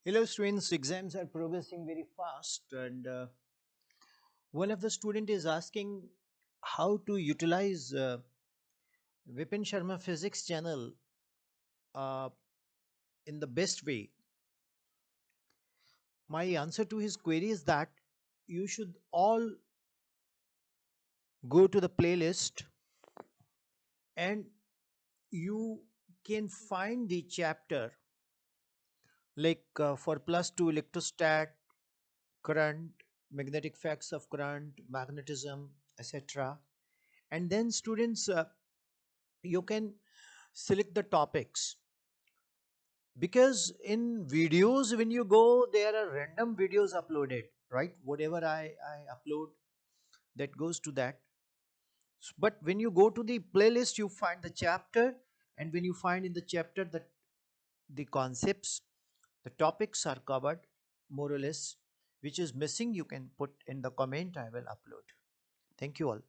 Hello students, exams are progressing very fast and one of the student is asking how to utilize Vipin Sharma physics channel uh, in the best way. My answer to his query is that you should all go to the playlist and you can find the chapter like for plus 2 electrostat, current, magnetic effects of current, magnetism, etc. And then students you can select the topics, because in videos when you go there are random videos uploaded, right? Whatever I upload, that goes to that. But when you go to the playlist you find the chapter, and when you find in the chapter that the concepts, the topics are covered more or less. Which is missing you can put in the comment, I will upload. Thank you all.